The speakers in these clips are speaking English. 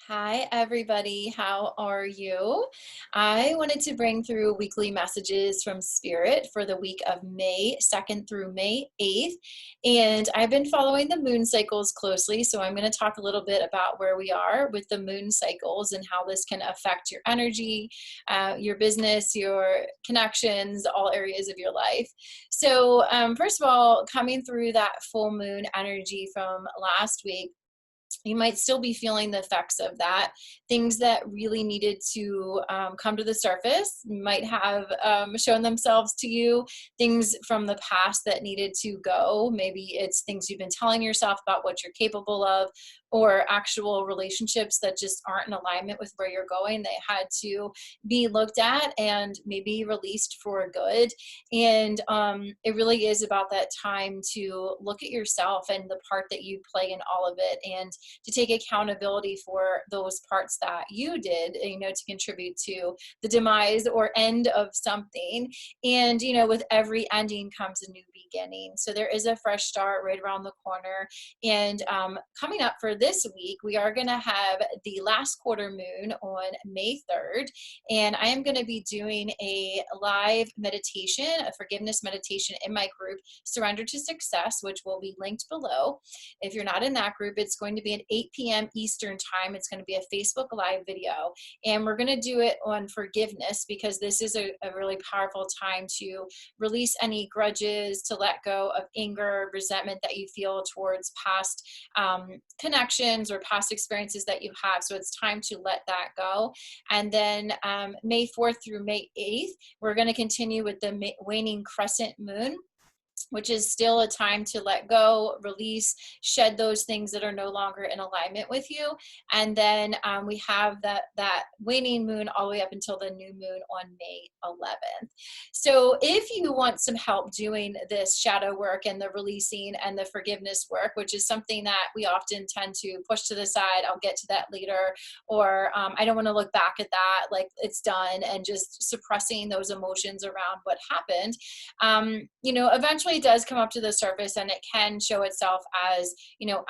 Hi, everybody. How are you? I wanted to bring through weekly messages from Spirit for the week of May 2nd through May 8th. And I've been following the moon cycles closely. So I'm going to talk a little bit about where we are with the moon cycles and how this can affect your energy, your business, your connections, all areas of your life. So, first of all, coming through that full moon energy from last week, you might still be feeling the effects of that. Things that really needed to come to the surface might have shown themselves to you. Things from the past that needed to go. Maybe it's things you've been telling yourself about what you're capable of, or actual relationships that just aren't in alignment with where you're going. They had to be looked at and maybe released for good. And it really is about that time to look at yourself and the part that you play in all of it, and to take accountability for those parts that you did, to contribute to the demise or end of something. And, with every ending comes a new beginning. So there is a fresh start right around the corner. And coming up for this week, we are going to have the last quarter moon on May 3rd. And I am going to be doing a live meditation, a forgiveness meditation in my group, Surrender to Success, which will be linked below. If you're not in that group, it's going to be at 8 p.m. Eastern time. It's going to be a Facebook Live video. And we're going to do it on forgiveness, because this is a really powerful time to release any grudges, to let go of anger, resentment that you feel towards past connections or past experiences that you have. So it's time to let that go. And then May 4th through May 8th, we're going to continue with the waning crescent moon, which is still a time to let go, release, shed those things that are no longer in alignment with you. And then we have that waning moon all the way up until the new moon on May 11th. So if you want some help doing this shadow work and the releasing and the forgiveness work, which is something that we often tend to push to the side, I'll get to that later, or I don't want to look back at that like it's done, and just suppressing those emotions around what happened, eventually it does come up to the surface, and it can show itself as,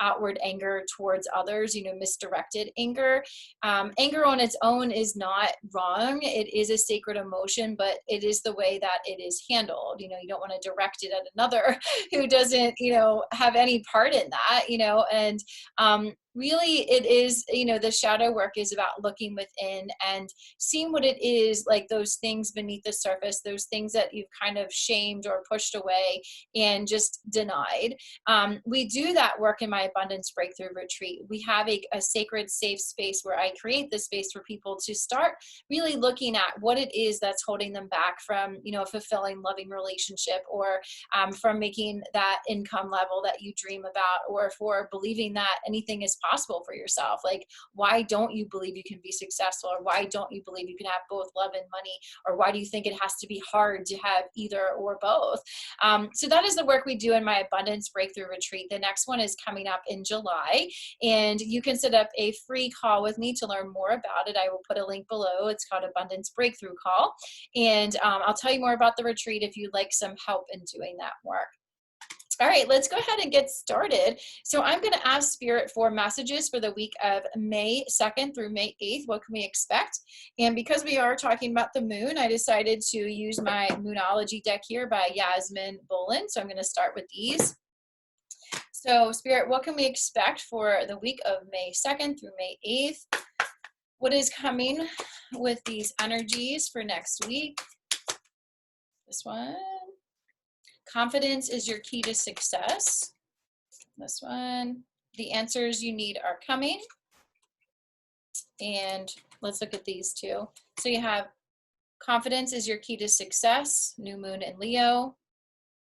outward anger towards others, misdirected anger. Anger on its own is not wrong. It is a sacred emotion, but it is the way that it is handled. You don't want to direct it at another who doesn't, have any part in that, and really it is, the shadow work is about looking within and seeing what it is, like those things beneath the surface, those things that you've kind of shamed or pushed away and just denied. We do that work in my Abundance Breakthrough Retreat. We have a sacred, safe space where I create this space for people to start really looking at what it is that's holding them back from, a fulfilling, loving relationship, or from making that income level that you dream about, or for believing that anything is possible for yourself. Like, why don't you believe you can be successful? Or why don't you believe you can have both love and money? Or why do you think it has to be hard to have either or both? So that is the work we do in my Abundance Breakthrough Retreat. The next one is coming up in July, and you can set up a free call with me to learn more about it. I will put a link below. It's called Abundance Breakthrough Call. And I'll tell you more about the retreat if you'd like some help in doing that work. All right, let's go ahead and get started. So I'm going to ask Spirit for messages for the week of May 2nd through May 8th. What can we expect? And because we are talking about the moon, I decided to use my Moonology deck here by Yasmin Bolin. So I'm going to start with these. So Spirit, what can we expect for the week of May 2nd through May 8th? What is coming with these energies for next week? This one. Confidence is your key to success. This one. The answers you need are coming. And let's look at these two. So you have confidence is your key to success, new moon in Leo.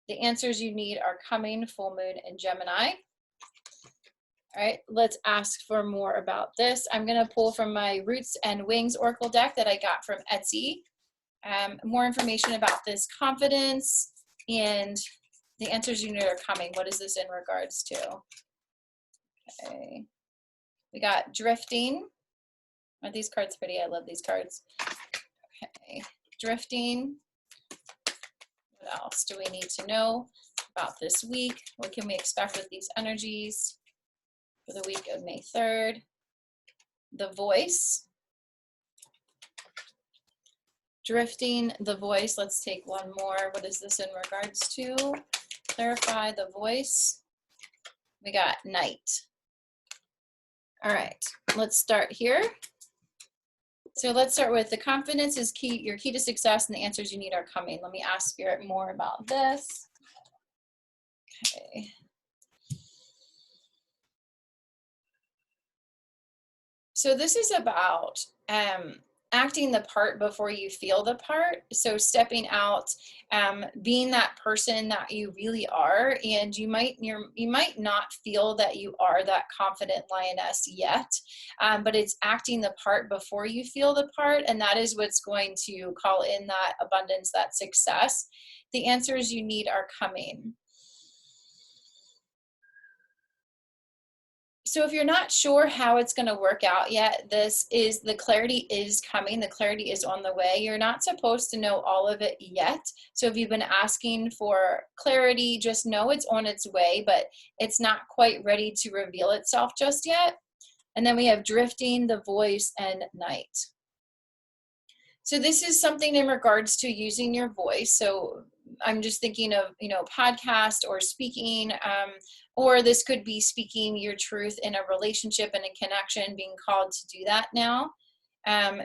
The answers you need are coming, full moon in Gemini. All right, let's ask for more about this. I'm going to pull from my Roots and Wings Oracle deck that I got from Etsy. More information about this confidence and the answers you need are coming. What is this in regards to? Okay. We got drifting. Aren't these cards pretty? I love these cards. Okay. Drifting. What else do we need to know about this week? What can we expect with these energies for the week of May 3rd? the voice. Drifting the voice. Let's take one more. What is this in regards to? Clarify the voice. We got night. All right, let's start here. So let's start with the confidence is key, your key to success, and the answers you need are coming. Let me ask Spirit more about this. Okay. So this is about acting the part before you feel the part. So stepping out, being that person that you really are, and you might not feel that you are that confident lioness yet, but it's acting the part before you feel the part, and that is what's going to call in that abundance, that success. The answers you need are coming. So if you're not sure how it's going to work out yet, the clarity is coming. The clarity is on the way. You're not supposed to know all of it yet. So if you've been asking for clarity, just know it's on its way, but it's not quite ready to reveal itself just yet. And then we have drifting, the voice, and night. So this is something in regards to using your voice. So I'm just thinking of, podcast or speaking, or this could be speaking your truth in a relationship and a connection, being called to do that now.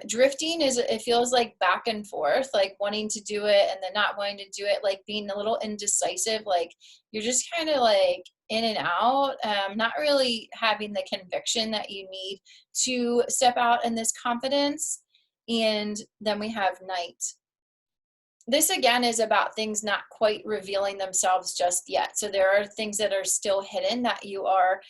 Drifting it feels like back and forth, like wanting to do it and then not wanting to do it, like being a little indecisive, like you're just kind of like in and out, not really having the conviction that you need to step out in this confidence. And then we have night. This again is about things not quite revealing themselves just yet. So there are things that are still hidden that you are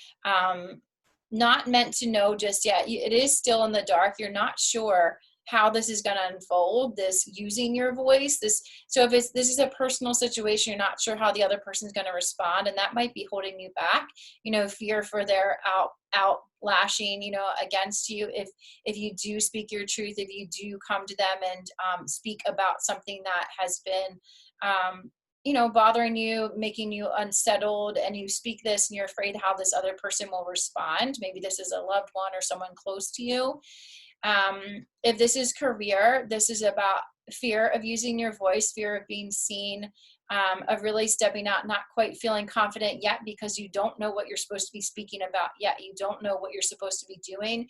not meant to know just yet. It is still in the dark. You're not sure how this is going to unfold, this using your voice. So if this is a personal situation, you're not sure how the other person's going to respond, and that might be holding you back. Fear for their outlashing, against you. If you do speak your truth, if you do come to them and speak about something that has been bothering you, making you unsettled, and you speak this and you're afraid how this other person will respond. Maybe this is a loved one or someone close to you. If this is career, this is about fear of using your voice, fear of being seen, of really stepping out, not quite feeling confident yet because you don't know what you're supposed to be speaking about yet. You don't know what you're supposed to be doing.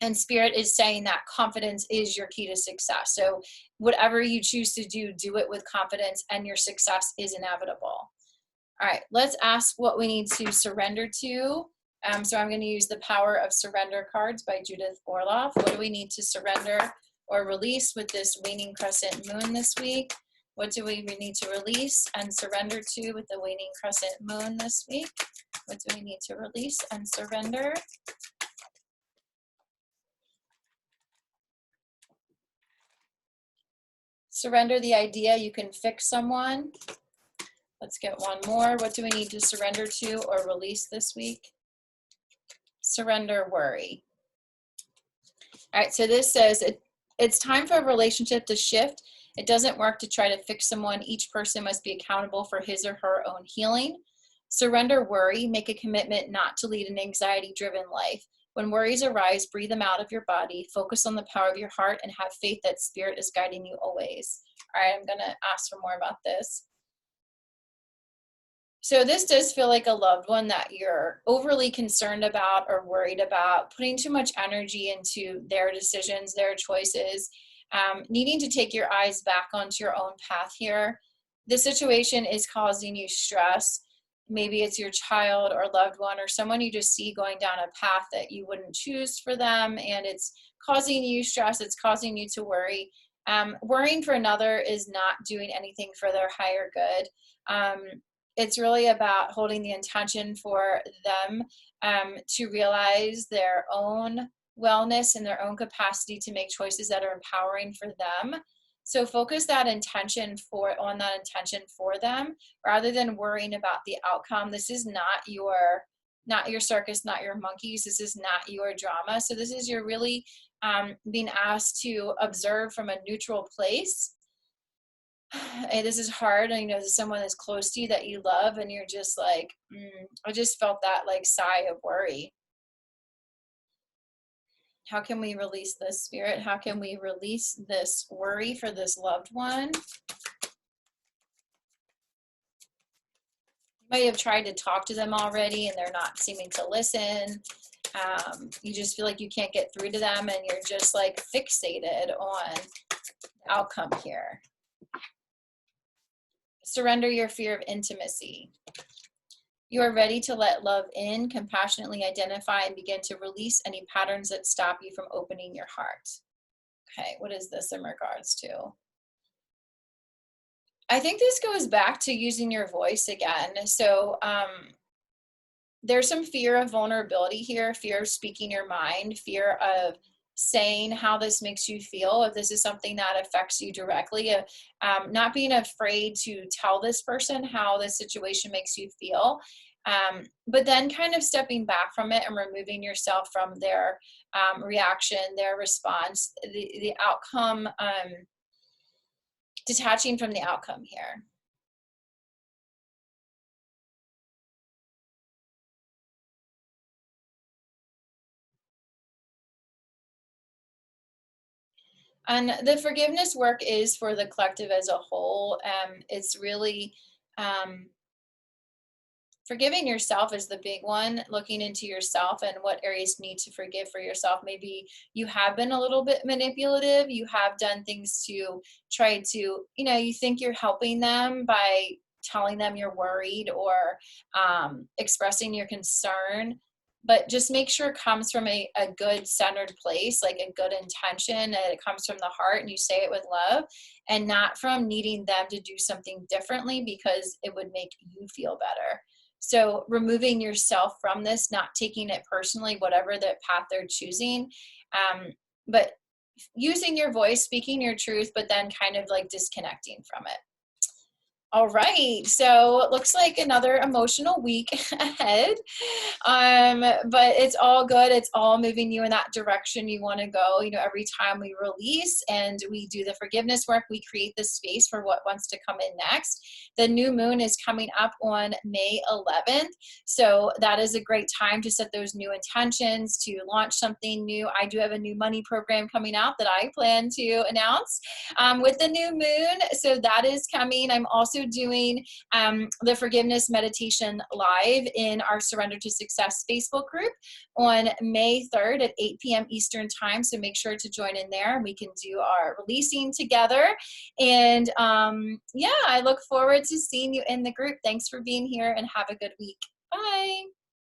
And Spirit is saying that confidence is your key to success. So whatever you choose to do, do it with confidence, and your success is inevitable. All right, let's ask what we need to surrender to. So I'm going to use the Power of Surrender cards by Judith Orloff. What do we need to surrender or release with this waning crescent moon this week? What do we need to release and surrender to with the waning crescent moon this week? What do we need to release and surrender? Surrender the idea you can fix someone. Let's get one more. What do we need to surrender to or release this week? Surrender worry. All right, so this says it's time for a relationship to shift. It doesn't work to try to fix someone. Each person must be accountable for his or her own healing. Surrender worry. Make a commitment not to lead an anxiety-driven life. When worries arise, breathe them out of your body. Focus on the power of your heart and have faith that Spirit is guiding you always. All right, I'm going to ask for more about this. So this does feel like a loved one that you're overly concerned about or worried about, putting too much energy into their decisions, their choices, needing to take your eyes back onto your own path here. This situation is causing you stress. Maybe it's your child or loved one or someone you just see going down a path that you wouldn't choose for them, and it's causing you stress. It's causing you to worry. Worrying for another is not doing anything for their higher good. It's really about holding the intention for them to realize their own wellness and their own capacity to make choices that are empowering for them. So focus that intention on that intention for them, rather than worrying about the outcome. This is not your circus, not your monkeys. This is not your drama. So this is your really being asked to observe from a neutral place. And this is hard. I know there's someone that's close to you that you love, and you're just like, I just felt that like sigh of worry. How can we release this, Spirit? How can we release this worry for this loved one? You might have tried to talk to them already and they're not seeming to listen. You just feel like you can't get through to them and you're just like fixated on the outcome here. Surrender your fear of intimacy. You are ready to let love in, compassionately identify and begin to release any patterns that stop you from opening your heart. Okay, what is this in regards to? I think this goes back to using your voice again. So there's some fear of vulnerability here, fear of speaking your mind, fear of saying how this makes you feel, if this is something that affects you directly, not being afraid to tell this person how this situation makes you feel, but then kind of stepping back from it and removing yourself from their reaction, their response, the outcome, detaching from the outcome here. And the forgiveness work is for the collective as a whole. It's really forgiving yourself is the big one, looking into yourself and what areas you need to forgive for yourself. Maybe you have been a little bit manipulative. You have done things to try to, you think you're helping them by telling them you're worried or expressing your concern. But just make sure it comes from a good centered place, like a good intention, and it comes from the heart and you say it with love and not from needing them to do something differently because it would make you feel better. So removing yourself from this, not taking it personally, whatever the path they're choosing, but using your voice, speaking your truth, but then kind of like disconnecting from it. All right, so it looks like another emotional week ahead, but it's all good. It's all moving you in that direction you want to go. Every time we release and we do the forgiveness work, we create the space for what wants to come in next. The new moon is coming up on May 11th, so that is a great time to set those new intentions, to launch something new. I do have a new money program coming out that I plan to announce with the new moon, so that is coming. I'm also doing the forgiveness meditation live in our Surrender to Success Facebook group on May 3rd at 8 p.m. Eastern time. So make sure to join in there. We can do our releasing together. And yeah, I look forward to seeing you in the group. Thanks for being here and have a good week. Bye.